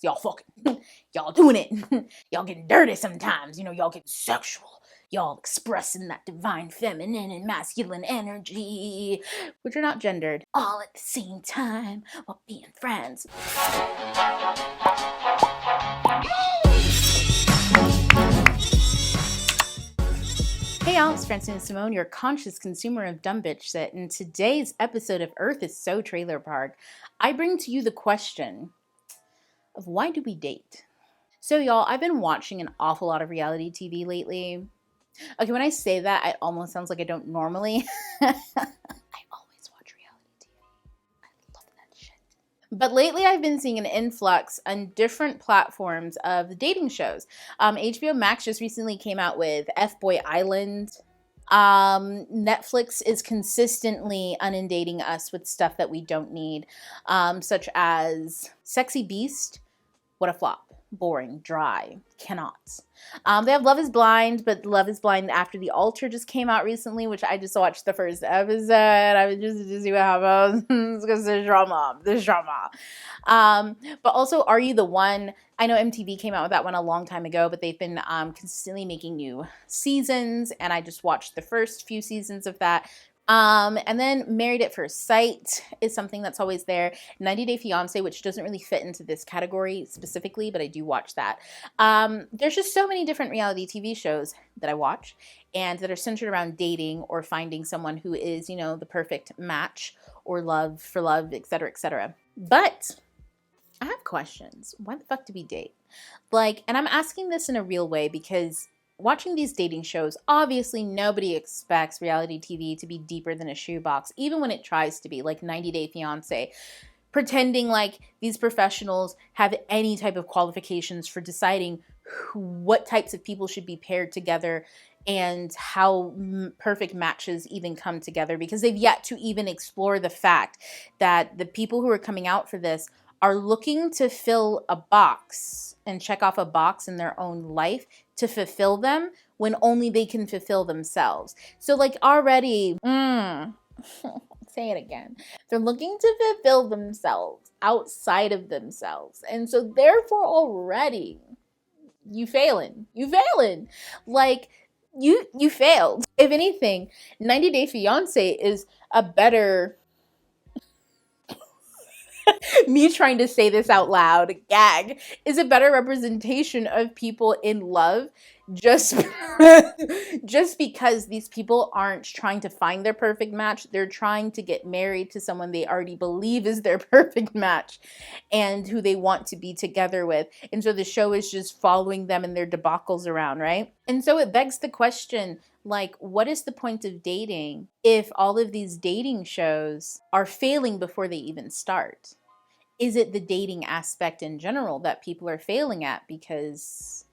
Y'all fucking, y'all doing it. Y'all getting dirty sometimes, you know, y'all getting sexual. Y'all expressing that divine feminine and masculine energy, which are not gendered, all at the same time while being friends. Hey y'all, it's Francine Simone, your conscious consumer of dumb bitch shit. In today's episode of Earth is So Trailer Park, I bring to you the question of why do we date? So y'all, I've been watching an awful lot of reality TV lately. Okay, when I say that, it almost sounds like I don't normally. I always watch reality TV. I love that shit. But lately I've been seeing an influx on different platforms of dating shows. HBO Max just recently came out with F-Boy Island. Netflix is consistently inundating us with stuff that we don't need, such as Sexy Beast. What a flop. Boring, dry, cannot. They have Love is Blind, but Love is Blind After the Altar just came out recently, which I just watched the first episode. I was just to see what happens because there's drama. But also, Are You the One? I know MTV came out with that one a long time ago, but they've been consistently making new seasons, and I just watched the first few seasons of that. And then Married at First Sight is something that's always there. 90 Day Fiance, which doesn't really fit into this category specifically, but I do watch that. There's just so many different reality TV shows that I watch and that are centered around dating or finding someone who is, you know, the perfect match or love for love, etc., etc. But I have questions. Why the fuck do we date? And I'm asking this in a real way because watching these dating shows, obviously nobody expects reality TV to be deeper than a shoebox, even when it tries to be, like 90 Day Fiance, pretending like these professionals have any type of qualifications for deciding what types of people should be paired together and how perfect matches even come together, because they've yet to even explore the fact that the people who are coming out for this are looking to fill a box and check off a box in their own life to fulfill them when only they can fulfill themselves. So already, say it again. They're looking to fulfill themselves outside of themselves. And so therefore already you failing. You failed. If anything, 90 Day Fiance is a better me trying to say this out loud, gag, is a better representation of people in love just because these people aren't trying to find their perfect match. They're trying to get married to someone they already believe is their perfect match and who they want to be together with. And so the show is just following them and their debacles around, right? And so it begs the question, what is the point of dating if all of these dating shows are failing before they even start? Is it the dating aspect in general that people are failing at? Because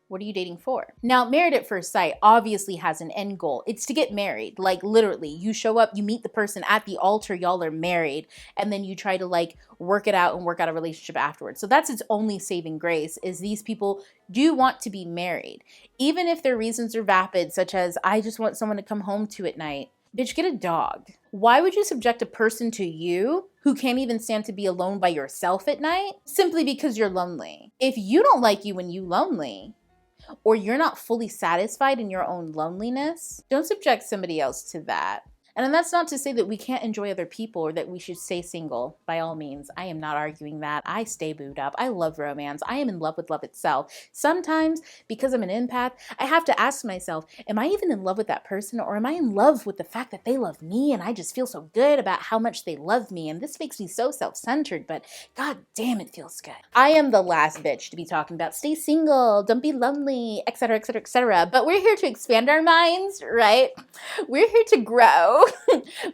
what are you dating for? Now, Married at First Sight obviously has an end goal. It's to get married. Literally, you show up, you meet the person at the altar, y'all are married, and then you try to work it out and work out a relationship afterwards. So that's its only saving grace, is these people do want to be married. Even if their reasons are vapid, such as, I just want someone to come home to at night. Bitch, get a dog. Why would you subject a person to you who can't even stand to be alone by yourself at night simply because you're lonely? If you don't like you when you're lonely, or you're not fully satisfied in your own loneliness, don't subject somebody else to that. And that's not to say that we can't enjoy other people or that we should stay single. By all means, I am not arguing that. I stay booed up. I love romance. I am in love with love itself. Sometimes, because I'm an empath, I have to ask myself, am I even in love with that person, or am I in love with the fact that they love me and I just feel so good about how much they love me? And this makes me so self-centered, but god damn, it feels good. I am the last bitch to be talking about stay single, don't be lonely, etc., etc., etc. But we're here to expand our minds, right? We're here to grow.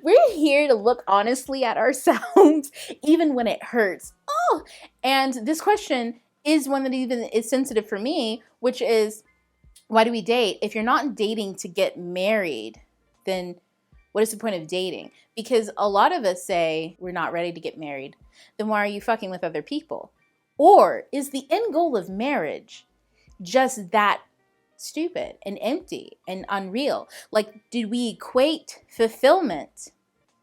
We're here to look honestly at ourselves, even when it hurts. And this question is one that even is sensitive for me, which is, why do we date? If you're not dating to get married, then what is the point of dating? Because a lot of us say we're not ready to get married. Then why are you fucking with other people? Or is the end goal of marriage just that stupid and empty and unreal? Did we equate fulfillment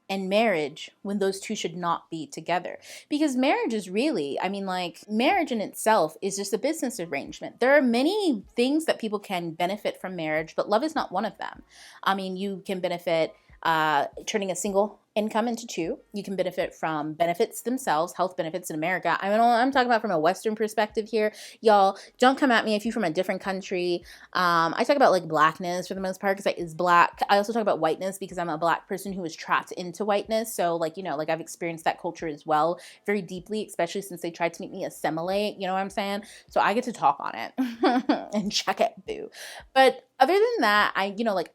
and marriage when those two should not be together. Because marriage is really, I mean, like, marriage in itself is just a business arrangement. There are many things that people can benefit from marriage, but love is not one of them. I mean, you can benefit turning a single income into two. You can benefit from benefits themselves, health benefits in America. I mean, I'm talking about from a Western perspective here. Y'all, don't come at me if you're from a different country. I talk about like blackness for the most part because I is black. I also talk about whiteness because I'm a black person who was trapped into whiteness. So like, you know, like I've experienced that culture as well very deeply, especially since they tried to make me assimilate, you know what I'm saying? So I get to talk on it and check it, boo. But other than that, I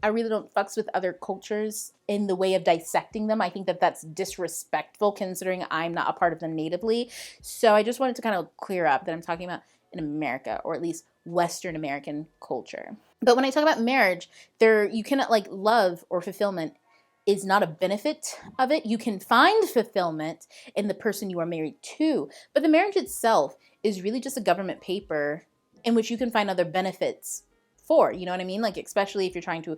really don't fucks with other cultures in the way of dissecting them. I think that that's disrespectful considering I'm not a part of them natively. So I just wanted to kind of clear up that I'm talking about in America, or at least Western American culture. But when I talk about marriage, you cannot like love or fulfillment is not a benefit of it. You can find fulfillment in the person you are married to, but the marriage itself is really just a government paper in which you can find other benefits for, you know what I mean? Like, especially if you're trying to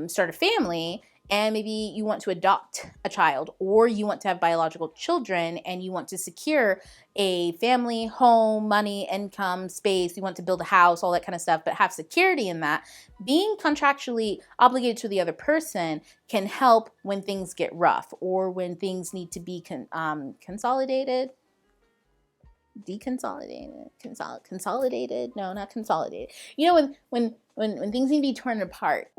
start a family and maybe you want to adopt a child, or you want to have biological children and you want to secure a family, home, money, income, space, you want to build a house, all that kind of stuff, but have security in that. Being contractually obligated to the other person can help when things get rough or when things need to be consolidated. Consolidated, no, not consolidated, you know, when things need to be torn apart.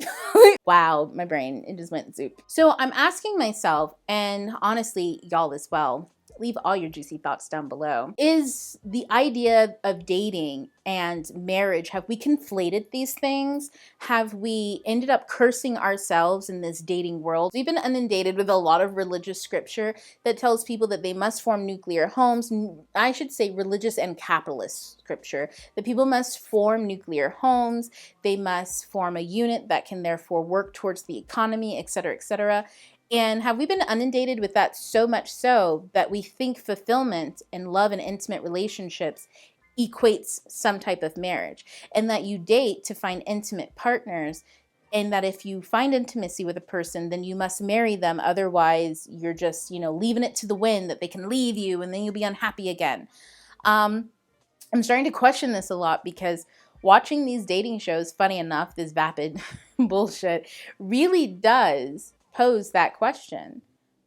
Wow, my brain, it just went zoop. So I'm asking myself, and honestly y'all as well, leave all your juicy thoughts down below. Is the idea of dating and marriage, have we conflated these things? Have we ended up cursing ourselves in this dating world? We've been inundated with a lot of religious scripture that tells people that they must form nuclear homes. I should say religious and capitalist scripture, that people must form nuclear homes. They must form a unit that can therefore work towards the economy, et cetera, et cetera. And have we been inundated with that so much so that we think fulfillment and love and intimate relationships equates some type of marriage, and that you date to find intimate partners, and that if you find intimacy with a person, then you must marry them. Otherwise, you're just, leaving it to the wind that they can leave you and then you'll be unhappy again. I'm starting to question this a lot because watching these dating shows, funny enough, this vapid bullshit really does pose that question.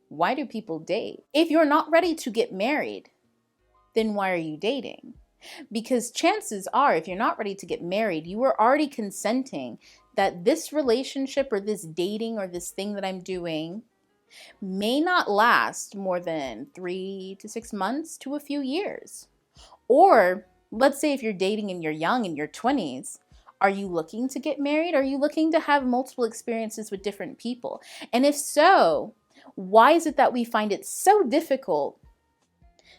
Why do people date? If you're not ready to get married, then why are you dating? Because chances are, if you're not ready to get married, you are already consenting that this relationship or this dating or this thing that I'm doing may not last more than 3 to 6 months to a few years. Or let's say if you're dating and you're young, in your 20s, are you looking to get married? Are you looking to have multiple experiences with different people? And if so, why is it that we find it so difficult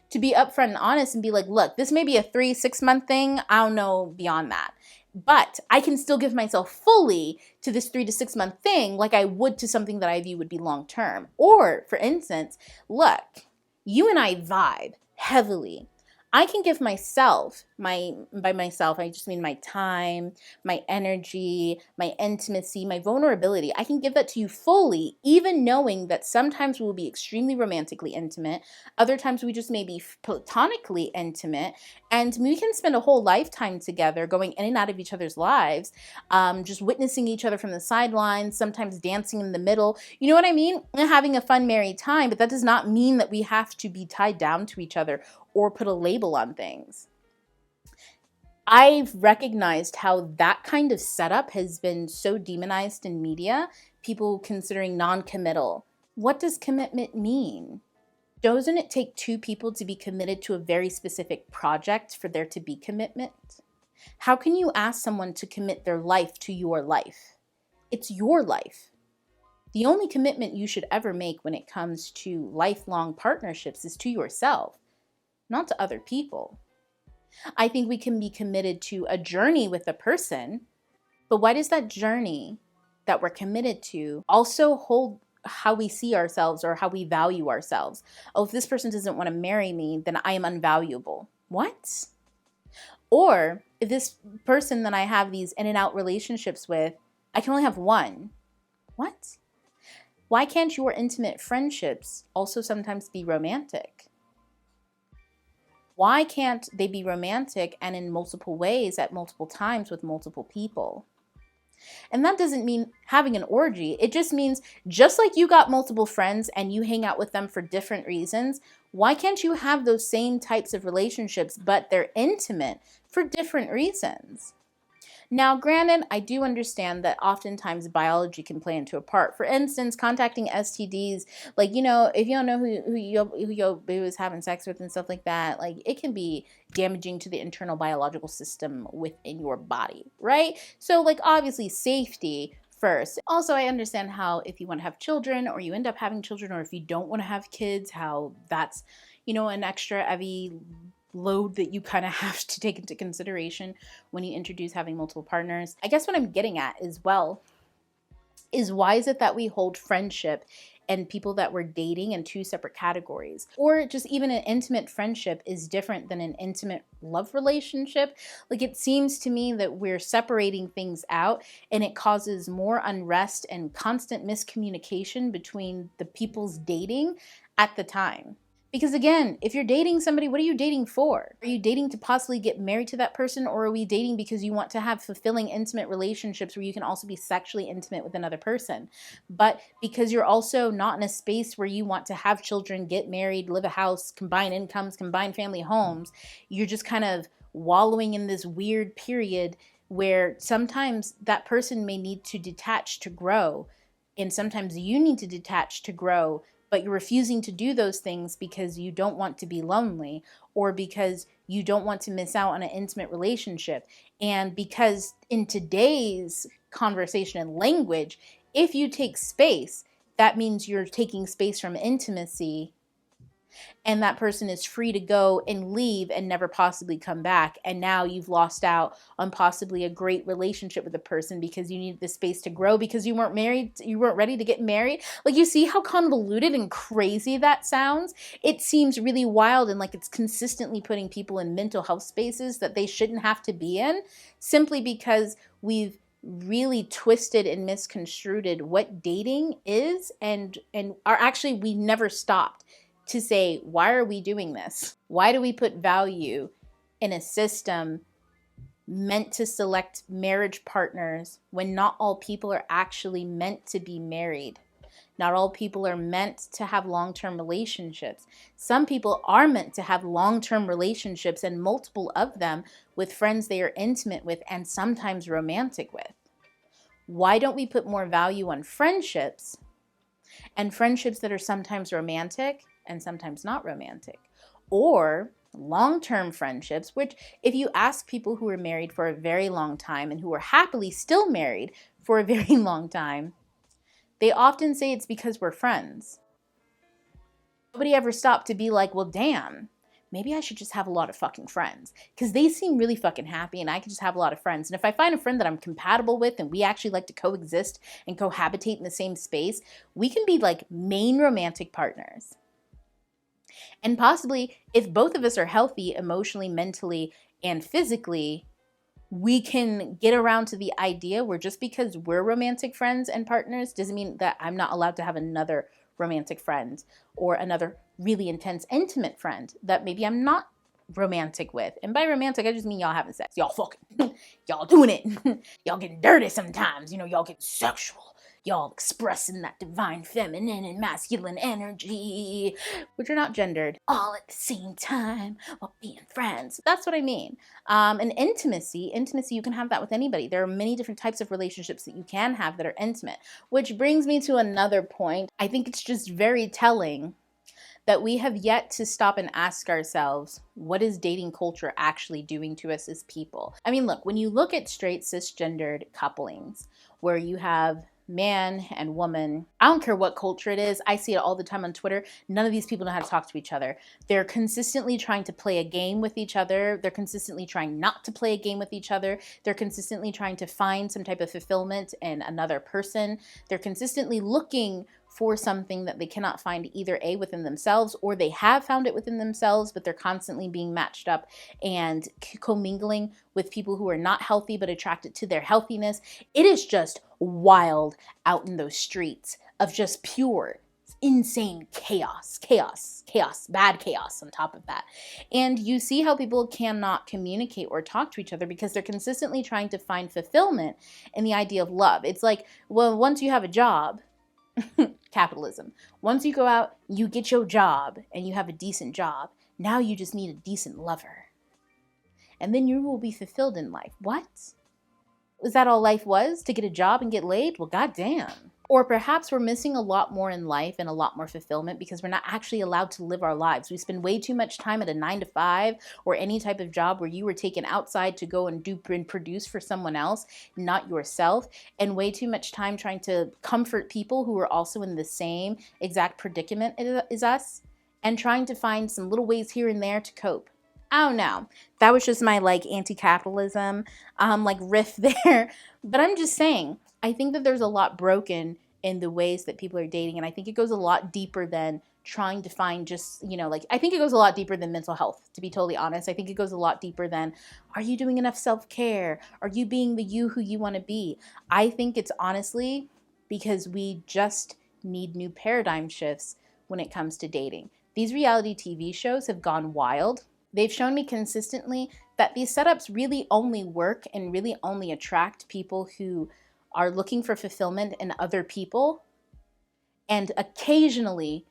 to be upfront and honest and be like, look, this may be a 3-6 month thing. I don't know beyond that, but I can still give myself fully to this 3 to 6 month thing like I would to something that I view would be long term. Or for instance, look, you and I vibe heavily. I can give myself, by myself, I just mean my time, my energy, my intimacy, my vulnerability. I can give that to you fully, even knowing that sometimes we will be extremely romantically intimate. Other times we just may be platonically intimate. And we can spend a whole lifetime together going in and out of each other's lives, just witnessing each other from the sidelines, sometimes dancing in the middle. You know what I mean? And having a fun, merry time. But that does not mean that we have to be tied down to each other or put a label on things. I've recognized how that kind of setup has been so demonized in media, people considering non-committal. What does commitment mean? Doesn't it take two people to be committed to a very specific project for there to be commitment? How can you ask someone to commit their life to your life? It's your life. The only commitment you should ever make when it comes to lifelong partnerships is to yourself, not to other people. I think we can be committed to a journey with a person, but why does that journey that we're committed to also hold how we see ourselves or how we value ourselves? Oh, if this person doesn't want to marry me, then I am unvaluable. What? Or if this person that I have these in and out relationships with, I can only have one. What? Why can't your intimate friendships also sometimes be romantic? Why can't they be romantic and in multiple ways at multiple times with multiple people? And that doesn't mean having an orgy. It just means just like you got multiple friends and you hang out with them for different reasons, why can't you have those same types of relationships, but they're intimate for different reasons? Now, granted, I do understand that oftentimes biology can play into a part. For instance, contacting STDs, like, if you don't know who your baby was having sex with and stuff like that, like, it can be damaging to the internal biological system within your body, right? So, like, obviously, safety first. Also, I understand how if you want to have children or you end up having children, or if you don't want to have kids, how that's, an extra heavy load that you kind of have to take into consideration when you introduce having multiple partners. I guess what I'm getting at as well is, why is it that we hold friendship and people that we're dating in two separate categories? Or just even an intimate friendship is different than an intimate love relationship. Like, it seems to me that we're separating things out, and it causes more unrest and constant miscommunication between the people's dating at the time. Because again, if you're dating somebody, what are you dating for? Are you dating to possibly get married to that person, or are we dating because you want to have fulfilling intimate relationships where you can also be sexually intimate with another person? But because you're also not in a space where you want to have children, get married, live a house, combine incomes, combine family homes, you're just kind of wallowing in this weird period where sometimes that person may need to detach to grow, and sometimes you need to detach to grow, but you're refusing to do those things because you don't want to be lonely, or because you don't want to miss out on an intimate relationship. And because in today's conversation and language, if you take space, that means you're taking space from intimacy, and that person is free to go and leave and never possibly come back. And now you've lost out on possibly a great relationship with a person because you needed the space to grow because you weren't married, you weren't ready to get married. Like, you see how convoluted and crazy that sounds? It seems really wild, and like it's consistently putting people in mental health spaces that they shouldn't have to be in, simply because we've really twisted and misconstrued what dating is, and are actually, we never stopped to say, why are we doing this? Why do we put value in a system meant to select marriage partners when not all people are actually meant to be married? Not all people are meant to have long-term relationships. Some people are meant to have long-term relationships, and multiple of them, with friends they are intimate with and sometimes romantic with. Why don't we put more value on friendships, and friendships that are sometimes romantic and sometimes not romantic? Or long-term friendships, which if you ask people who are married for a very long time and who are happily still married for a very long time, they often say it's because we're friends. Nobody ever stopped to be like, well, damn, maybe I should just have a lot of fucking friends, because they seem really fucking happy and I can just have a lot of friends. And if I find a friend that I'm compatible with and we actually like to coexist and cohabitate in the same space, we can be like main romantic partners. And possibly, if both of us are healthy emotionally, mentally, and physically, we can get around to the idea where just because we're romantic friends and partners doesn't mean that I'm not allowed to have another romantic friend, or another really intense, intimate friend that maybe I'm not romantic with. And by romantic, I just mean y'all having sex. Y'all fucking. Y'all doing it. Y'all getting dirty sometimes. Y'all getting sexual. Y'all expressing that divine feminine and masculine energy, which are not gendered, all at the same time while being friends. That's what I mean. And intimacy, you can have that with anybody. There are many different types of relationships that you can have that are intimate, which brings me to another point. I think it's just very telling that we have yet to stop and ask ourselves, what is dating culture actually doing to us as people? I mean, look, when you look at straight cisgendered couplings, where you have man and woman, I don't care what culture it is, I see it all the time on Twitter. None of these people know how to talk to each other. They're consistently trying to play a game with each other. They're consistently trying not to play a game with each other. They're consistently trying to find some type of fulfillment in another person. They're consistently looking for something that they cannot find either A, within themselves, or they have found it within themselves, but they're constantly being matched up and commingling with people who are not healthy but attracted to their healthiness. It is just wild out in those streets of just pure, insane chaos, bad chaos on top of that. And you see how people cannot communicate or talk to each other because they're consistently trying to find fulfillment in the idea of love. It's like, well, once you have a job, capitalism, once you go out, you get your job and you have a decent job, now you just need a decent lover. And then you will be fulfilled in life. What? Was that all life was? To get a job and get laid? Well, goddamn. Or perhaps we're missing a lot more in life and a lot more fulfillment because we're not actually allowed to live our lives. We spend way too much time at a 9-to-5 or any type of job where you were taken outside to go and do and produce for someone else, not yourself, and way too much time trying to comfort people who are also in the same exact predicament as us and trying to find some little ways here and there to cope. I don't know. That was just my anti-capitalism riff there. But I'm just saying, I think that there's a lot broken in the ways that people are dating. And I think it goes a lot deeper than trying to find just, I think it goes a lot deeper than mental health, to be totally honest. I think it goes a lot deeper than, are you doing enough self-care? Are you being the you who you want to be? I think it's honestly because we just need new paradigm shifts when it comes to dating. These reality TV shows have gone wild. They've shown me consistently that these setups really only work and really only attract people who are looking for fulfillment in other people, and occasionally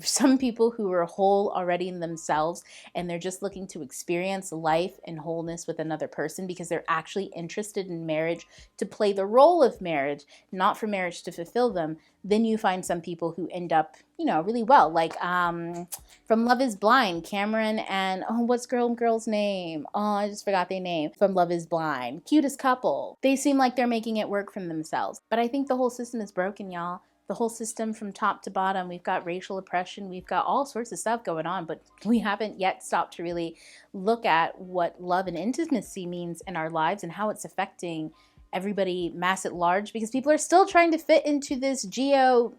some people who are whole already in themselves and they're just looking to experience life and wholeness with another person because they're actually interested in marriage to play the role of marriage, not for marriage to fulfill them. Then you find some people who end up, really well. From Love is Blind, Cameron and, what's girl's name? Oh, I just forgot their name. From Love is Blind. Cutest couple. They seem like they're making it work for themselves. But I think the whole system is broken, y'all. The whole system from top to bottom. We've got racial oppression. We've got all sorts of stuff going on, but we haven't yet stopped to really look at what love and intimacy means in our lives and how it's affecting everybody mass at large, because people are still trying to fit into this Judeo,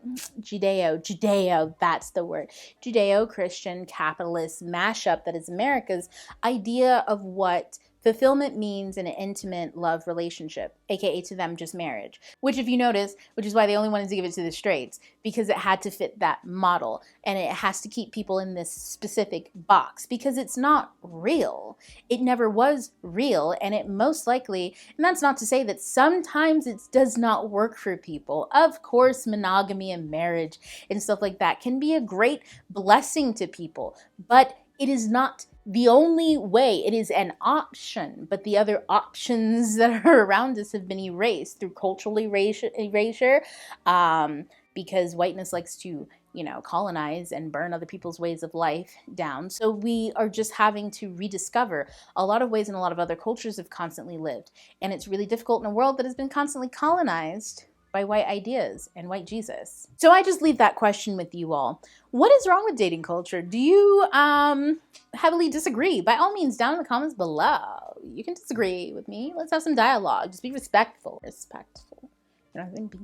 that's the word, Judeo-Christian capitalist mashup that is America's idea of what fulfillment means in an intimate love relationship, aka to them just marriage. Which, if you notice, which is why they only wanted to give it to the straights, because it had to fit that model and it has to keep people in this specific box because it's not real. It never was real, and it most likely, and that's not to say that sometimes it does not work for people. Of course, monogamy and marriage and stuff like that can be a great blessing to people, but it is not the only way. It is an option, but the other options that are around us have been erased through cultural erasure, because whiteness likes to, colonize and burn other people's ways of life down. So we are just having to rediscover a lot of ways in a lot of other cultures have constantly lived. And it's really difficult in a world that has been constantly colonized by white ideas and white Jesus. So I just leave that question with you all. What is wrong with dating culture? Do you heavily disagree? By all means, down in the comments below. You can disagree with me. Let's have some dialogue. Just be respectful. Respectful. You know what I mean? Be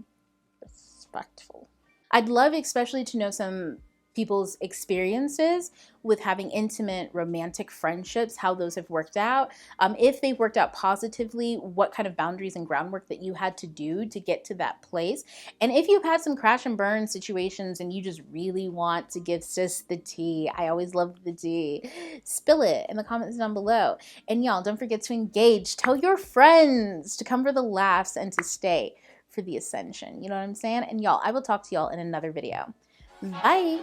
respectful. I'd love especially to know some people's experiences with having intimate romantic friendships, how those have worked out. If they've worked out positively, what kind of boundaries and groundwork that you had to do to get to that place. And if you've had some crash and burn situations and you just really want to give sis the tea, I always love the tea, spill it in the comments down below. And y'all, don't forget to engage. Tell your friends to come for the laughs and to stay for the ascension. You know what I'm saying? And y'all, I will talk to y'all in another video. Bye.